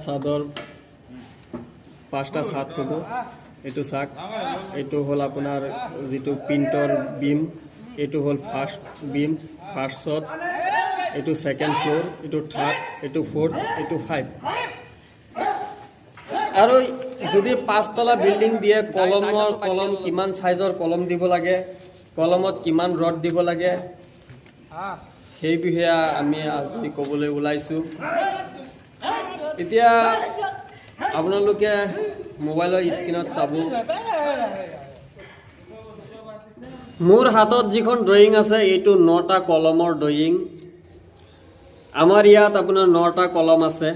ছাদৰ 5টা ছাদ হ'ব এইটো চাক এইটো হ'ল আপোনাৰ যিটো প্ৰিণ্টৰ বিম এইটো হ'ল ফাৰ্ষ্ট বিম ফাৰ্ষ্টত এইটো সেকেন্ড ফ্লোৰ এইটো থাৰ্ড এইটো ফোৰ্থ এইটো 5 আৰু যদি 5 তলা বিল্ডিং দিয়ে কলম কিমান সাইজৰ কলম দিব লাগে কলমত কিমান ৰড দিব লাগে সেই বিষয়ে আমি আজি ক'বলৈ ওলাইছো এতিয়া আপোনালোকে মোবাইলৰ স্ক্ৰীনত চাব মোৰ হাতত যিখন ড্ৰয়িং আছে এইটো 9টা কলমৰ ড্ৰয়িং আমাৰ ইয়াত আপোনাৰ 9টা কলম আছে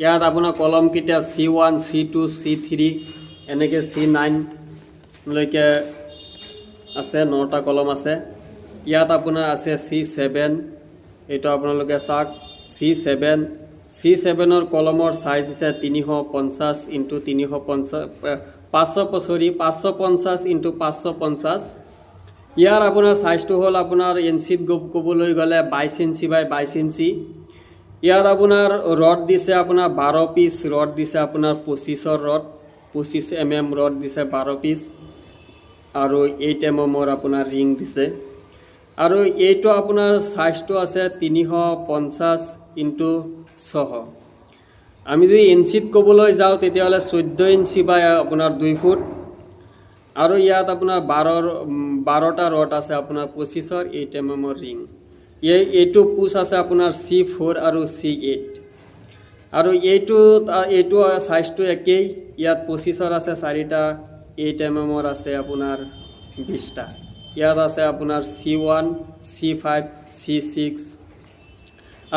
ইয়াত আপোনাৰ কলম কিটা C1 C2 C3 এনেকে C9 লৈকে আছে 9টা কলম আছে ইয়াত আপোনাৰ আছে C7 এইটো আপোনালোকে চাওক C7 ৰ কলমৰ সাইজ আছে 350 × 350 550 × 550 ইয়াৰ আপোনাৰ সাইজটো হ'ল আপোনাৰ ইঞ্চিত ক'বলৈ গ'লে 22 ইঞ্চি বাই 22 ইঞ্চি ইয়াত আপোনাৰ ৰড দিছে আপোনাৰ 12 পিস ৰড দিছে আপোনাৰ 25 ৰড 25 mm ৰড দিছে 12 পিস আৰু 8 mm আপোনাৰ ৰিং দিছে আৰু এইটো আপোনাৰ সাইজটো আছে 350 × 600 আমি যদি ইঞ্চিত ক'বলৈ যাওঁ তেতিয়াহ'লে 14 ইঞ্চি বাই আপোনাৰ 2 ফুট আৰু ইয়াত আপোনাৰ 12টা ৰড আছে আপোনাৰ 25 8 mm ৰিং এইটো পুছ আছে আপোনাৰ C4 আৰু C8 আৰু এইটো সাইজটো একেই ইয়াত 25 আছে 4টা 8 mm আছে আপোনাৰ 20টা ইয়াত আছে আপোনাৰ C1 C5 C6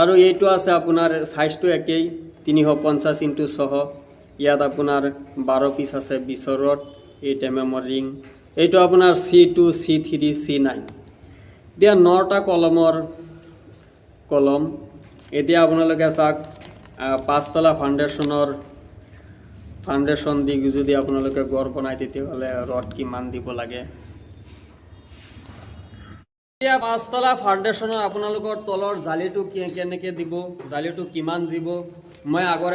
আৰু এইটো আছে আপোনাৰ সাইজটো একেই 350 × 600 ইয়াত আপোনাৰ 12 পিস আছে 20 ৰড 8 mm ৰিং এইটো আপোনাৰ C2 C3 C9 দিয়া 9টা কলমৰ কলম এতিয়া আপোনালোকে চাওক 5 তলা ফাউণ্ডেশ্যন দি যদি আপোনালোকে ঘৰ বনায় তেতিয়াহ'লে ৰড কিমান দিব লাগে এতিয়া 5 তলা ফাউণ্ডেশ্যনৰ আপোনালোকৰ তলৰ জালিটো কেনেকৈ দিব জালিটো কিমান দিব মই আগৰ